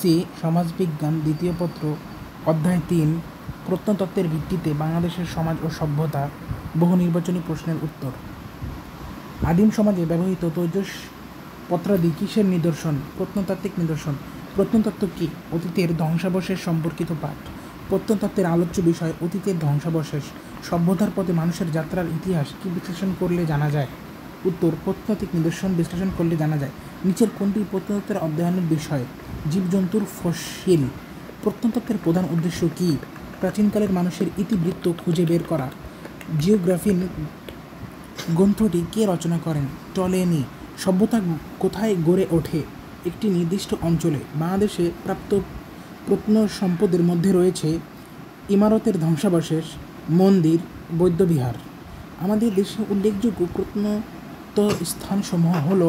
C সমাজবিজ্ঞান দ্বিতীয় পত্র অধ্যায় ৩ প্রত্নতত্ত্বের ভিত্তিতে বাংলাদেশের সমাজ ও সভ্যতা বহু নির্বাচনী প্রশ্নের উত্তর। আদিম সমাজে ব্যবহৃত তৈজসপত্রাদি কিসের নিদর্শন? প্রত্নতাত্ত্বিক নিদর্শন। প্রত্নতত্ত্ব কী? অতীতের ধ্বংসাবশেষ সম্পর্কিত পাঠ। প্রত্নতত্ত্বের আলোচ্য বিষয় অতীতের ধ্বংসাবশেষ। সভ্যতার পথে মানুষের যাত্রার ইতিহাস কি বিশ্লেষণ করলে জানা যায়? উত্তর, প্রত্নতাত্ত্বিক নিদর্শন বিশ্লেষণ করলে জানা যায়। নিচের কোনটি প্রত্নতত্ত্বের অধ্যয়নের বিষয়? জীবজন্তুর ফসিল। প্রত্নতত্ত্বের প্রধান উদ্দেশ্য কী? প্রাচীনকালের মানুষের ইতিবৃত্ত খুঁজে বের করা। জিওগ্রাফিন গ্রন্থটি কে রচনা করেন? টলেমি। সভ্যতা কোথায় গড়ে ওঠে? একটি নির্দিষ্ট অঞ্চলে। বাংলাদেশে প্রাপ্ত প্রত্নসম্পদের মধ্যে রয়েছে ইমারতের ধ্বংসাবশেষ, মন্দির, বৌদ্ধবিহার। আমাদের দেশে উল্লেখযোগ্য প্রত্নস্থানসমূহ হল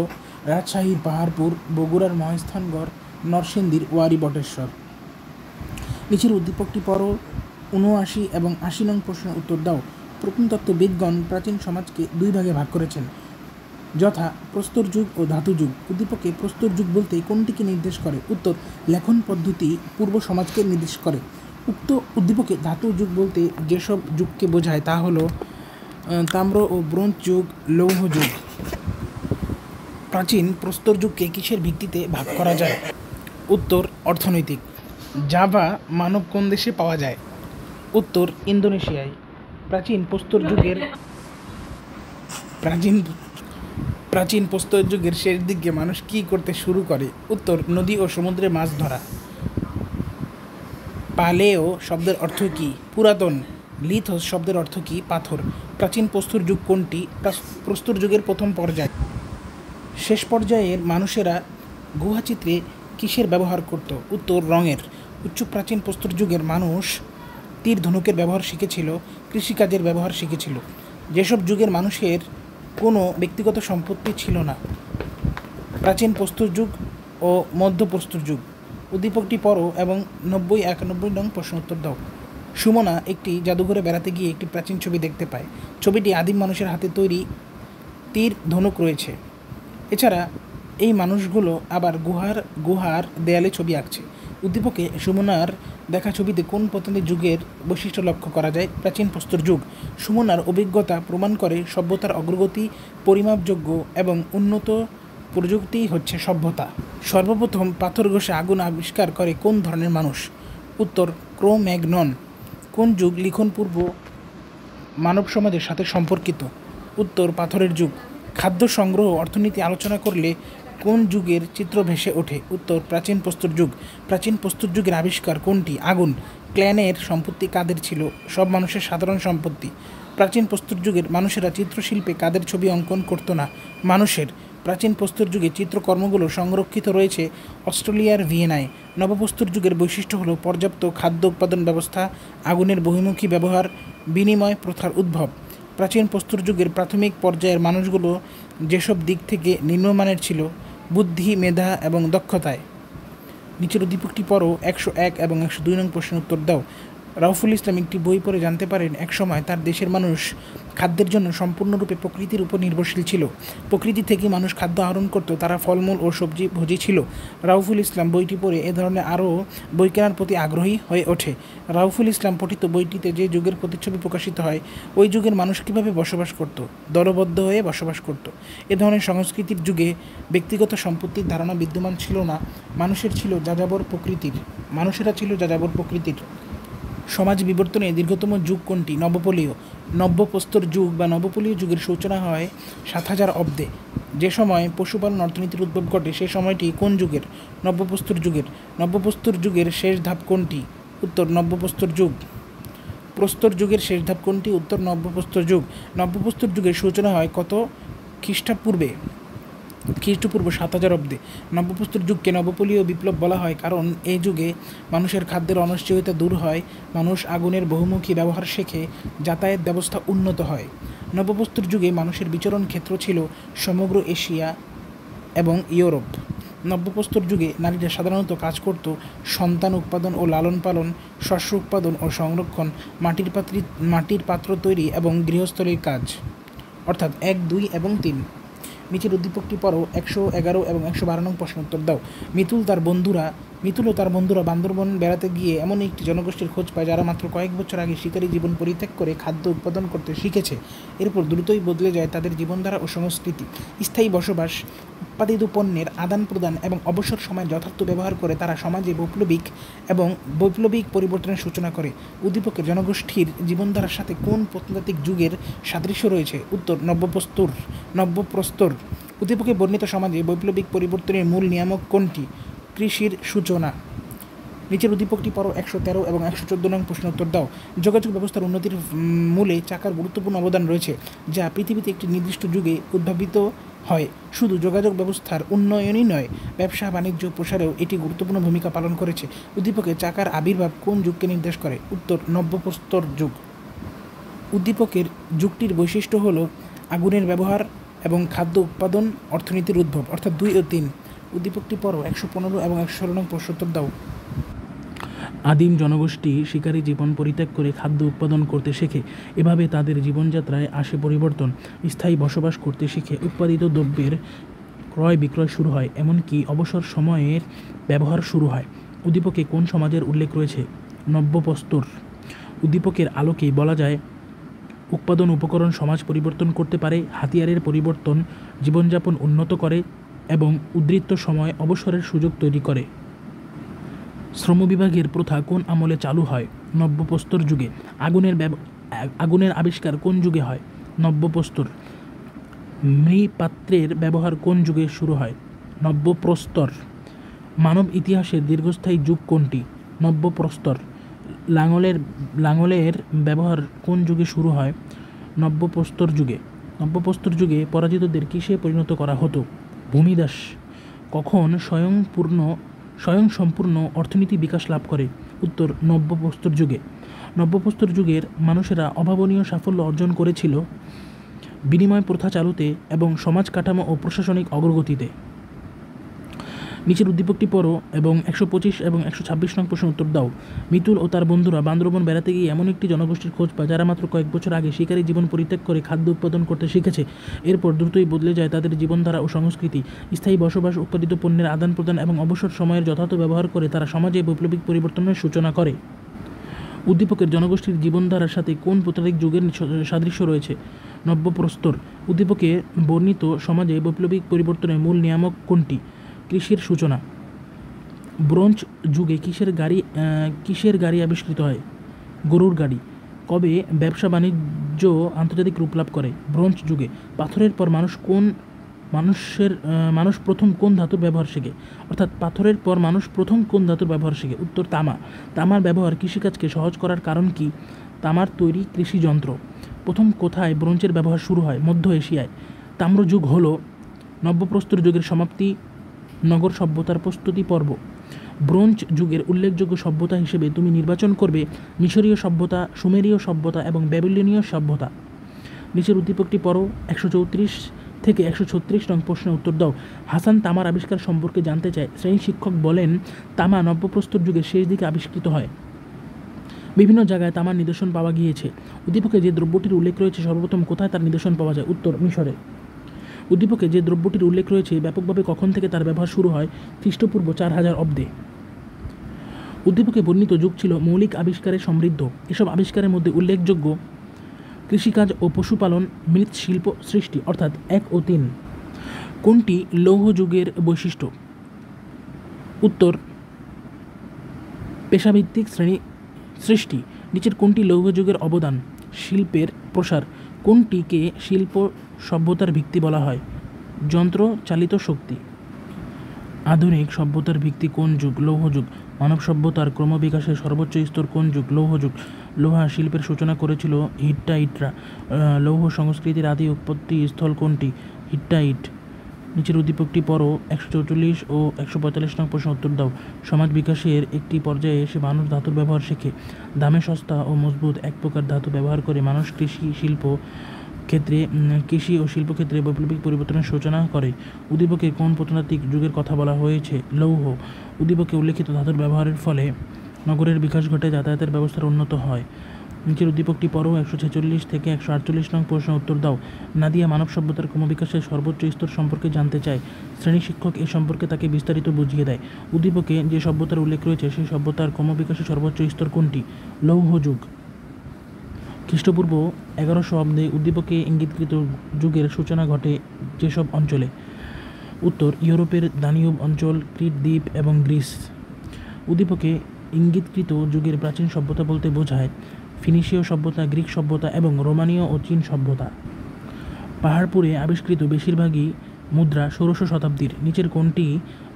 রাজশাহীর পাহাড়পুর, বগুড়ার মহেস্থানগড়, নরসিংদীর ওয়ারী বটেশ্বর। নিচের উদ্দীপকটি পড়ো। ৭৯ এবং ৮০ নং প্রশ্নের উত্তর দাও। প্রত্নতত্ত্ববিদগণ প্রাচীন সমাজকে দুই ভাগে ভাগ করেছেন, যথা প্রস্তর যুগ ও ধাতু যুগ। উদ্দীপকে প্রস্তর যুগ বলতে কোনটিকে নির্দেশ করে? উত্তর, লেখন পদ্ধতি পূর্ব সমাজকে নির্দেশ করে। উক্ত উদ্দীপকে ধাতু যুগ বলতে যেসব যুগকে বোঝায় তা হল তাম্র ও ব্রোঞ্জ যুগ, লৌহ যুগ। প্রাচীন প্রস্তর যুগকে কিসের ভিত্তিতে ভাগ করা যায়? উত্তর, অর্থনৈতিক। জাভা মানব কোন দেশে পাওয়া যায়? উত্তর, ইন্দোনেশিয়ায়। প্রাচীন প্রস্তর যুগের শেষ দিকে মানুষ কি করতে শুরু করে? উত্তর, নদী ও সমুদ্রে মাছ ধরা। পালেও শব্দের অর্থ কী? পুরাতন। লিথোস শব্দের অর্থ কী? পাথর। প্রাচীন প্রস্তর যুগ কোনটি? প্রস্তর যুগের প্রথম পর্যায়। শেষ পর্যায়ের মানুষেরা গুহাচিত্রে কিসের ব্যবহার করত? উত্তর, রঙের। উচ্চ প্রাচীন প্রস্তর যুগের মানুষ তীর ধনুকের ব্যবহার শিখেছিল, কৃষিকাজের ব্যবহার শিখেছিল। যেসব যুগের মানুষের কোনো ব্যক্তিগত সম্পত্তি ছিল না? প্রাচীন প্রস্তর যুগ ও মধ্য প্রস্তর যুগ। উদ্দীপকটি পড়ো এবং ৯০-৯১ নং প্রশ্ন উত্তর দাও। সুমনা একটি জাদুঘরে বেড়াতে গিয়ে একটি প্রাচীন ছবি দেখতে পায়। ছবিটি আদিম মানুষের হাতে তৈরি তীর ধনুক রয়েছে। এছাড়া এই মানুষগুলো আবার গুহার দেয়ালে ছবি আঁকছে। উদ্দীপকে সুমনার দেখা ছবিতে কোন প্রত্নতাত্ত্বিক যুগের বৈশিষ্ট্য লক্ষ্য করা যায়? প্রাচীন প্রস্তর যুগ। সুমনার অভিজ্ঞতা প্রমাণ করে সভ্যতার অগ্রগতি পরিমাপযোগ্য এবং উন্নত প্রযুক্তিই হচ্ছে সভ্যতা। সর্বপ্রথম পাথর ঘষে আগুন আবিষ্কার করে কোন ধরনের মানুষ? উত্তর, ক্রো-ম্যাগনন। কোন যুগ লিখন পূর্ব মানব সমাজের সাথে সম্পর্কিত? উত্তর, পাথরের যুগ। খাদ্য সংগ্রহ অর্থনীতি আলোচনা করলে কোন যুগের চিত্র ভেসে ওঠে? উত্তর, প্রাচীন প্রস্তর যুগ। প্রাচীন প্রস্তর যুগের আবিষ্কার কোনটি? আগুন। ক্ল্যানের সম্পত্তি কাদের ছিল? সব মানুষের সাধারণ সম্পত্তি। প্রাচীন প্রস্তর যুগের মানুষেরা চিত্রশিল্পে কাদের ছবি অঙ্কন করত না? মানুষের। প্রাচীন প্রস্তর যুগে চিত্রকর্মগুলো সংরক্ষিত রয়েছে অস্ট্রেলিয়ার ভিয়েনায়। নবপ্রস্তর যুগের বৈশিষ্ট্য হল পর্যাপ্ত খাদ্য উৎপাদন ব্যবস্থা, আগুনের বহুমুখী ব্যবহার, বিনিময় প্রথার উদ্ভব। প্রাচীন প্রস্তর যুগের প্রাথমিক পর্যায়ের মানুষগুলো যেসব দিক থেকে নিম্নমানের ছিল? বুদ্ধি, মেধা এবং দক্ষতায়। নিচের উদ্দীপকটি পড়ো। ১০১ এবং ১০২ নং প্রশ্নের উত্তর দাও। রাউফুল ইসলাম একটি বই পড়ে জানতে পারেন একসময় তার দেশের মানুষ খাদ্যের জন্য সম্পূর্ণরূপে প্রকৃতির উপর নির্ভরশীল ছিল। প্রকৃতি থেকে মানুষ খাদ্য আহরণ করত, তারা ফলমূল ও সবজি ভোজী ছিল। রাউফুল ইসলাম বইটি পড়ে এ ধরনের আরও বই কেনার প্রতি আগ্রহী হয়ে ওঠে। রাউফুল ইসলাম পঠিত বইটিতে যে যুগের প্রতিচ্ছবি প্রকাশিত হয়, ওই যুগের মানুষ কীভাবে বসবাস করত? দলবদ্ধ হয়ে বসবাস করত। এ ধরনের সংস্কৃতির যুগে ব্যক্তিগত সম্পত্তির ধারণা বিদ্যমান ছিল না। মানুষেরা ছিল যাযাবর প্রকৃতির। সমাজ বিবর্তনে দীর্ঘতম যুগ কোনটি? নবপলীয়। নব্যপ্রস্তর যুগ বা নবপলীয় যুগের সূচনা হয় ৭০০০ অব্দে। যে সময় পশুপালন অর্থনীতির উদ্ভব ঘটে সে সময়টি কোন যুগের? নব্যপ্রস্তর যুগের। নব্যপ্রস্তর যুগের শেষ ধাপ কোনটি? উত্তর, নব্যপ্রস্তর যুগ। প্রস্তর যুগের শেষ ধাপ কোনটি? উত্তর, নব্যপ্রস্তর যুগ। নব্যপ্রস্তর যুগের সূচনা হয় কত খ্রিস্টপূর্ব ৭০০০ অব্দে। নব্যপ্রস্তর যুগকে নবপলীয় বিপ্লব বলা হয় কারণ এই যুগে মানুষের খাদ্যের অনিশ্চয়তা দূর হয়, মানুষ আগুনের বহুমুখী ব্যবহার শেখে, যাতায়াত ব্যবস্থা উন্নত হয়। নবপ্রস্তর যুগে মানুষের বিচরণ ক্ষেত্র ছিল সমগ্র এশিয়া এবং ইউরোপ। নব্যপ্রস্তর যুগে নারীরা সাধারণত কাজ করত সন্তান উৎপাদন ও লালন পালন, শস্য উৎপাদন ও সংরক্ষণ, মাটির পাত্র তৈরি এবং গৃহস্থলীর কাজ। অর্থাৎ ১, ২ এবং ৩। নিচের উদ্দীপকটি পড়ো। ১১১ এবং ১১২ নং প্রশ্ন উত্তর দাও। মিতুল তার বন্ধুরা মিতুল ও তার বন্ধুরা বান্দরবন বেড়াতে গিয়ে এমন একটি জনগোষ্ঠীর খোঁজ পায় যারা মাত্র কয়েক বছর আগে শিকারী জীবন পরিত্যাগ করে খাদ্য উৎপাদন করতে শিখেছে। এরপর দ্রুতই বদলে যায় তাদের জীবনধারা ও সংস্কৃতি। স্থায়ী বসবাস, উৎপাদিত পণ্যের আদান প্রদান এবং অবসর সময় যথার্থ ব্যবহার করে তারা সমাজে বৈপ্লবিক পরিবর্তনের সূচনা করে। উদ্দীপকের জনগোষ্ঠীর জীবনধারার সাথে কোন প্রত্নতাত্ত্বিক যুগের সাদৃশ্য রয়েছে? উত্তর নব্যপ্রস্তর। উদ্দীপকে বর্ণিত সমাজে বৈপ্লবিক পরিবর্তনের মূল নিয়ামক কোনটি? কৃষির সূচনা। নিচের উদ্দীপকটি পড়ো। 113 এবং 114 নং প্রশ্নের উত্তর দাও। যোগাযোগ ব্যবস্থার উন্নতির মূলে চাকার গুরুত্বপূর্ণ অবদান রয়েছে, যা পৃথিবীতে একটি নির্দিষ্ট যুগে উদ্ভাবিত হয়। শুধু যোগাযোগ ব্যবস্থার উন্নয়নই নয়, ব্যবসা বাণিজ্য প্রসারেও এটি গুরুত্বপূর্ণ ভূমিকা পালন করেছে। উদ্দীপকে চাকার আবির্ভাব কোন যুগকে নির্দেশ করে? উত্তর নব্যপ্রস্তর যুগ। উদ্দীপকের যুগটির বৈশিষ্ট্য হল আগুনের ব্যবহার এবং খাদ্য উৎপাদন, অর্থনীতির উদ্ভব, অর্থাৎ 2 ও 3। উদ্দীপকটি পড়ো। 115 এবং 116 নং প্রশ্ন উত্তর দাও। আদিম জনগোষ্ঠী শিকারী জীবন পরিত্যাগ করে খাদ্য উৎপাদন করতে শেখে। এভাবে তাদের জীবনযাত্রায় আসে পরিবর্তন। স্থায়ী বসবাস করতে শিখে। উৎপাদিত দ্রব্যের ক্রয় বিক্রয় শুরু হয়, এমনকি অবসর সময়ের ব্যবহার শুরু হয়। উদ্দীপকে কোন সমাজের উল্লেখ রয়েছে? নব্যপ্রস্তর। উদ্দীপকের আলোকেই বলা যায় উৎপাদন উপকরণ সমাজ পরিবর্তন করতে পারে, হাতিয়ারের পরিবর্তন জীবনযাপন উন্নত করে এবং উদ্বৃত্ত সময় অবসরের সুযোগ তৈরি করে। শ্রমবিভাগের প্রথা কোন আমলে চালু হয়? নব্যপ্রস্তর যুগে। আগুনের আবিষ্কার কোন যুগে হয়? নব্যপ্রস্তর। মৃৎপাত্রের ব্যবহার কোন যুগে শুরু হয়? নব্যপ্রস্তর। মানব ইতিহাসের দীর্ঘস্থায়ী যুগ কোনটি? নব্যপ্রস্তর। লাঙলের ব্যবহার কোন যুগে শুরু হয়? নব্যপ্রস্তর যুগে। নব্যপ্রস্তর যুগে পরাজিতদের কিসে পরিণত করা হতো? ভূমিদাস। কখন স্বয়ংসম্পূর্ণ অর্থনীতি বিকাশ লাভ করে? উত্তর নব্যপ্রস্তর যুগে। নব্যপ্রস্তর যুগের মানুষেরা অভাবনীয় সাফল্য অর্জন করেছিল বিনিময় প্রথা চালুতে এবং সমাজ কাঠামো ও প্রশাসনিক অগ্রগতিতে। নিচের উদ্দীপকটি পড়ো এবং 125 এবং 126 নং প্রশ্নের উত্তর দাও। মিতুল ও তার বন্ধুরা বান্দরবন বেড়াতে গিয়ে এমন একটি জনগোষ্ঠীর খোঁজ পায় যারা মাত্র কয়েক বছর আগে শিকারী জীবন পরিত্যাগ করে খাদ্য উৎপাদন করতে শিখেছে। এরপর দ্রুতই বদলে যায় তাদের জীবনধারা ও সংস্কৃতি। স্থায়ী বসবাস, উৎপাদিত পণ্যের আদান প্রদান এবং অবসর সময়ের যথার্থ ব্যবহার করে তারা সমাজে বৈপ্লবিক পরিবর্তনের সূচনা করে। উদ্দীপকের জনগোষ্ঠীর জীবনধারার সাথে কোন প্রত্নতাত্ত্বিক যুগের সাদৃশ্য রয়েছে? নব্যপ্রস্তর। উদ্দীপকে বর্ণিত সমাজে বৈপ্লবিক পরিবর্তনের মূল নিয়ামক কোনটি? কৃষির সূচনা। ব্রোঞ্জ যুগে কিসের গাড়ি আবিষ্কৃত হয়? গরুর গাড়ি। কবে ব্যবসা বাণিজ্য আন্তর্জাতিক রূপ লাভ করে? ব্রোঞ্জ যুগে। পাথরের পর মানুষ প্রথম কোন ধাতুর ব্যবহার শেখে? অর্থাৎ পাথরের পর মানুষ প্রথম কোন ধাতুর ব্যবহার শেখে? উত্তর তামা। তামার ব্যবহার কৃষিকাজকে সহজ করার কারণ কি? তামার তৈরি কৃষিযন্ত্র। প্রথম কোথায় ব্রোঞ্জের ব্যবহার শুরু হয়? মধ্য এশিয়ায়। তাম্রযুগ হল নব্যপ্রস্তর যুগের সমাপ্তি। নগর সভ্যতার প্রস্তুতি পর্ব। ব্রোঞ্জ যুগের উল্লেখযোগ্য সভ্যতা হিসেবে তুমি নির্বাচন করবে মিশরীয় সভ্যতা, সুমেরীয় সভ্যতা এবং ব্যাবিলনীয় সভ্যতা। নিচের উদ্দীপকটি পড়ো। 134 থেকে 136 নং প্রশ্নের উত্তর দাও। হাসান তামার আবিষ্কার সম্পর্কে জানতে চায়। শ্রেণী শিক্ষক বলেন তামা নব্যপ্রস্তর যুগের শেষ দিকে আবিষ্কৃত হয়। বিভিন্ন জায়গায় তামার নিদর্শন পাওয়া গিয়েছে। উদ্দীপকে যে দ্রব্যটির উল্লেখ রয়েছে সর্বপ্রথম কোথায় তার নিদর্শন পাওয়া যায়? উত্তর মিশরে। উদ্দীপকে যে দ্রব্যটির উল্লেখ রয়েছে ব্যাপকভাবে কখন থেকে তার ব্যবহার শুরু হয়? খ্রিস্টপূর্ব 4000 অব্দে। উদ্দীপকে বর্ণিত যুগ ছিল মৌলিক আবিষ্কারে সমৃদ্ধ। এসব আবিষ্কারের মধ্যে উল্লেখযোগ্য কৃষিকাজ ও পশুপালন, মৃৎশিল্প সৃষ্টি, অর্থাৎ 1 ও 3। কোনটি লৌহ যুগের বৈশিষ্ট্য? উত্তর পেশাভিত্তিক শ্রেণী সৃষ্টি। নিচের কোনটি লৌহ যুগের অবদান? শিল্পের প্রসার। কোনটিকে শিল্প সভ্যতার ভিত্তি বলা হয়? যন্ত্র চালিত শক্তি। আধুনিক সভ্যতার ভিত্তি কোন যুগ? লৌহ যুগ। মানব সভ্যতার ক্রমবিকাশের সর্বোচ্চ স্তর কোন যুগ? লৌহ যুগ। লোহা শিল্পের সূচনা করেছিল হিট্টাইটরা। লৌহ সংস্কৃতির আদি উৎপত্তি স্থল কোনটি? হিট্টাইট। নিচের উদ্দীপকটি পড়ো। 144 ও 145 নং প্রশ্ন উত্তর দাও। সমাজ বিকাশের একটি পর্যায়ে এসে মানুষ ধাতুর ব্যবহার শেখে। দামে সস্তা ও মজবুত এক প্রকার ধাতু ব্যবহার করে মানুষ কৃষি ও শিল্প ক্ষেত্রে বৈপ্লবিক পরিবর্তনের সূচনা করে। উদ্দীপকে কোন প্রত্নতাত্ত্বিক যুগের কথা বলা হয়েছে? লৌহ। উদ্দীপকে উল্লেখিত ধাতুর ব্যবহারের ফলে নগরের বিকাশ ঘটে, যাতায়াতের ব্যবস্থার উন্নত হয়। নিচের উদ্দীপকটি পড়ো। 146 থেকে 148 নং প্রশ্ন উত্তর দাও। নাদিয়া মানব সভ্যতার ক্রমবিকাশের সর্বোচ্চ স্তর সম্পর্কে জানতে চায়। শ্রেণী শিক্ষক এ সম্পর্কে তাকে বিস্তারিত বুঝিয়ে দেয়। উদ্দীপকে যে সভ্যতার উল্লেখ রয়েছে সেই সভ্যতার ক্রমবিকাশের সর্বোচ্চ স্তর কোনটি? লৌহ যুগ। খ্রিস্টপূর্ব 1100 অব্দে উদ্দীপকে ইঙ্গিতকৃত যুগের সূচনা ঘটে যেসব অঞ্চলে? উত্তর ইউরোপের দানিউব অঞ্চল, ক্রিট দ্বীপ এবং গ্রিস। উদ্দীপকে ইঙ্গিতকৃত যুগের প্রাচীন সভ্যতা বলতে বোঝায় ফিনিশীয় সভ্যতা, গ্রিক সভ্যতা এবং রোমানীয় ও চীন সভ্যতা। পাহাড়পুরে আবিষ্কৃত বেশিরভাগই মুদ্রা 1600 শতাব্দীর। নিচের কোনটি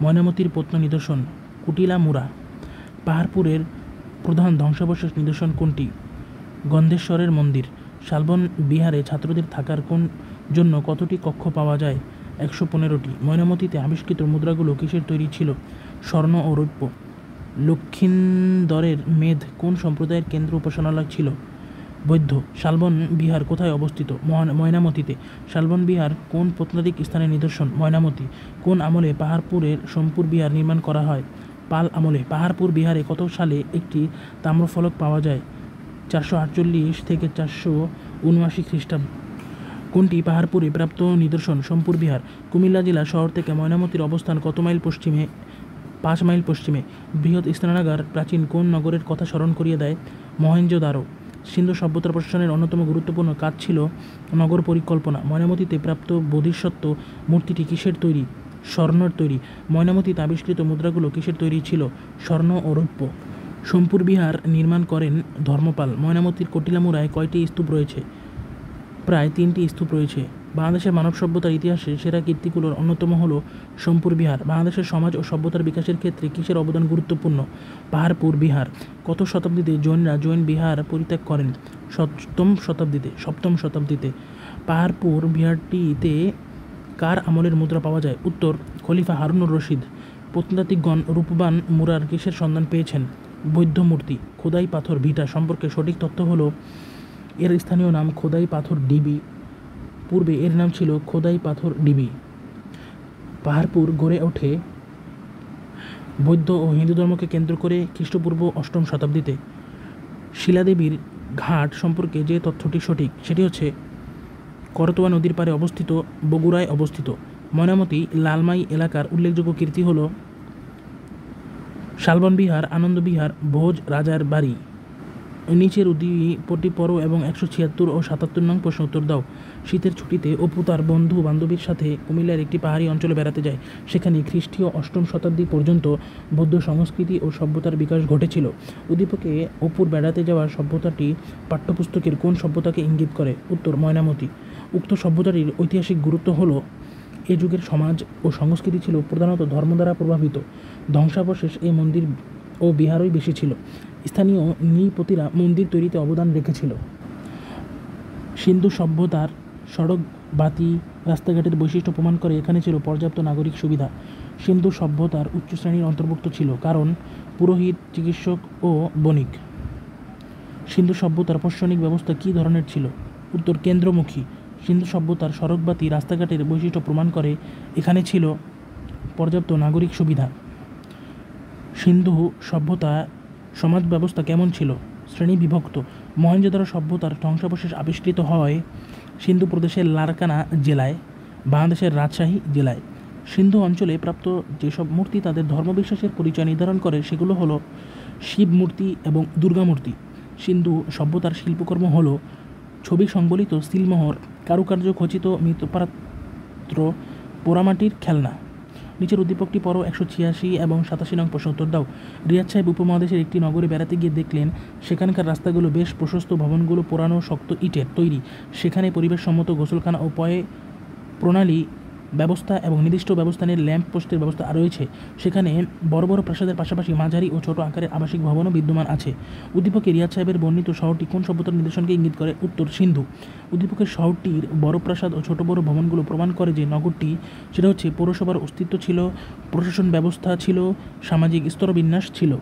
ময়নামতির প্রত্ন নিদর্শন? কুটিলা মুরা। পাহাড়পুরের প্রধান ধ্বংসাবশেষ নিদর্শন কোনটি? গন্ধেশ্বরের মন্দির। শালবন বিহারে ছাত্রদের থাকার জন্য কতটি কক্ষ পাওয়া যায়? 115টি। ময়নামতিতে আবিষ্কৃত মুদ্রাগুলো কিসের তৈরি ছিল? স্বর্ণ ও রৌপ্য। লক্ষিন্দরের মেধ কোন সম্প্রদায়ের কেন্দ্র উপাসনালয় ছিল? বৌদ্ধ। শালবন বিহার কোথায় অবস্থিত? ময়নামতিতে। শালবন বিহার কোন প্রত্নতাত্ত্বিক স্থানের নিদর্শন? ময়নামতি। কোন আমলে পাহাড়পুরের সোমপুর বিহার নির্মাণ করা হয়? পাল আমলে। পাহাড়পুর বিহারে কত সালে একটি তাম্রফলক পাওয়া যায়? 448 থেকে 479 খ্রিস্টাব্দ। কোনটি পাহাড়পুরে প্রাপ্ত নিদর্শন? সোমপুর বিহার। কুমিল্লা জেলা শহর থেকে ময়নামতির অবস্থান কত মাইল পশ্চিমে? 5 মাইল পশ্চিমে। বৃহৎ স্নানাগার প্রাচীন কোন নগরের কথা স্মরণ করিয়ে দেয়? মহেঞ্জোদারো। সিন্ধু সভ্যতার প্রশাসনের অন্যতম গুরুত্বপূর্ণ কাজ ছিল নগর পরিকল্পনা। ময়নামতিতে প্রাপ্ত বোধিসত্ত্ব মূর্তিটি কিসের তৈরি? স্বর্ণের তৈরি। ময়নামতিতে আবিষ্কৃত মুদ্রাগুলো কিসের তৈরি ছিল? স্বর্ণ ও রৌপ্য। সোমপুর বিহার নির্মাণ করেন ধর্মপাল। ময়নামতির কটিলামুড়ায় কয়টি স্তূপ রয়েছে? প্রায় 3টি স্তূপ রয়েছে। বাংলাদেশের মানব সভ্যতার ইতিহাসে সেরা কীর্তিগুলোর অন্যতম হল সোমপুর বিহার। বাংলাদেশের সমাজ ও সভ্যতার বিকাশের ক্ষেত্রে কিসের অবদান গুরুত্বপূর্ণ? পাহাড়পুর বিহার। কত শতাব্দীতে জৈনরা জৈন বিহার পরিত্যাগ করেন? সপ্তম শতাব্দীতে। পাহাড়পুর বিহারটিতে কার আমলের মুদ্রা পাওয়া যায়? উত্তর খলিফা হারুনুর রশিদ। প্রত্নতাত্ত্বিকগণ রূপবান মুরার কিসের সন্ধান পেয়েছেন? বৌদ্ধ মূর্তি। খোদাই পাথর ভিটা সম্পর্কে সঠিক তথ্য হলো এর স্থানীয় নাম খোদাই পাথর ডিবি। পূর্বে এর নাম ছিল খোদাই পাথর ডিবি। পাহাড়পুর গড়ে ওঠে বৌদ্ধ ও হিন্দু ধর্মকে কেন্দ্র করে খ্রিস্টপূর্ব 8ম শতাব্দীতে। শিলাদেবীর ঘাট সম্পর্কে যে তথ্যটি সঠিক সেটি হচ্ছে করতোয়া নদীর পাড়ে অবস্থিত, বগুড়ায় অবস্থিত। ময়নামতি লালমাই এলাকার উল্লেখযোগ্য কীর্তি হল শালবন বিহার, আনন্দ বিহার, ভোজ রাজার বাড়ি। নিচের উদ্দীপকটি পড়ো এবং 176 ও 77 নং প্রশ্ন উত্তর দাও। শীতের ছুটিতে অপু তার বন্ধু বান্ধবীর সাথে কুমিল্লার একটি পাহাড়ি অঞ্চলে বেড়াতে যায়। সেখানে খ্রিস্টীয় 8ম শতাব্দী পর্যন্ত বৌদ্ধ সংস্কৃতি ও সভ্যতার বিকাশ ঘটেছিল। উদ্দীপকে অপুর বেড়াতে যাওয়ার সভ্যতাটি পাঠ্যপুস্তকের কোন সভ্যতাকে ইঙ্গিত করে? উত্তর ময়নামতি। উক্ত সভ্যতাটির ঐতিহাসিক গুরুত্ব হল এ যুগের সমাজ ও সংস্কৃতি ছিল প্রধানত ধর্ম দ্বারা প্রভাবিত। ধ্বংসাবশেষ এই মন্দির ও বিহারই বেশি ছিল। স্থানীয় নৃপতিরা মন্দির তৈরিতে অবদান রেখেছিল। সিন্ধু সভ্যতার সড়ক, বাতি, রাস্তাঘাটের বৈশিষ্ট্য প্রমাণ করে এখানে ছিল পর্যাপ্ত নাগরিক সুবিধা। সিন্ধু সভ্যতার উচ্চ শ্রেণীর অন্তর্ভুক্ত ছিল কারণ পুরোহিত, চিকিৎসক ও বণিক। সিন্ধু সভ্যতার প্রশাসনিক ব্যবস্থা কী ধরনের ছিল? উত্তর কেন্দ্রমুখী। সিন্ধু সভ্যতার সড়কবাতি, রাস্তাঘাটের বৈশিষ্ট্য প্রমাণ করে এখানে ছিল পর্যাপ্ত নাগরিক সুবিধা। সিন্ধু সভ্যতা সমাজ ব্যবস্থা কেমন ছিল? শ্রেণী বিভক্ত। মহেঞ্জোদারো সভ্যতার ধ্বংসাবশেষ আবিষ্কৃত হয় সিন্ধু প্রদেশের লারকানা জেলায়, বাংলাদেশের রাজশাহী জেলায়। সিন্ধু অঞ্চলে প্রাপ্ত যেসব মূর্তি তাদের ধর্মবিশ্বাসের পরিচয় নির্ধারণ করে সেগুলো হলো শিব মূর্তি এবং দুর্গা মূর্তি। সিন্ধু সভ্যতার শিল্পকর্ম হলো ছবি সংবলিত সিলমোহর, কারুকার্য খচিত মৃৎপাত্র, পোড়ামাটির খেলনা। নিচের উদ্দীপকটি পড়ো। 186 এবং 87 নং প্রশ্ন উত্তর দাও। রিয়াদ সাহেব উপমহাদেশের একটি নগরে বেড়াতে গিয়ে দেখলেন সেখানকার রাস্তাগুলো বেশ প্রশস্ত, ভবনগুলো পুরানো শক্ত ইটের তৈরি। সেখানে পরিবেশসম্মত গোসলখানা ও প্রণালী ব্যবস্থা এবং নির্দিষ্ট ব্যবস্থানের ল্যাম্প পোস্টের ব্যবস্থা রয়েছে। সেখানে বড় বড় প্রাসাদের পাশাপাশি মাঝারি ও ছোট আকারের আবাসিক ভবনও বিদ্যমান আছে। উদ্দীপকে রিয়াদ সাহেবের বর্ণিত শহরটি কোন সভ্যতার নিদর্শনকে ইঙ্গিত করে? উত্তর সিন্ধু। উদ্দীপকের শহরটির বড় প্রাসাদ ও ছোট বড় ভবনগুলো প্রমাণ করে যে নগরটি সেটা হচ্ছে পৌরসভার অস্তিত্ব ছিল, প্রশাসন ব্যবস্থা ছিল, সামাজিক স্তরবিন্যাস ছিল।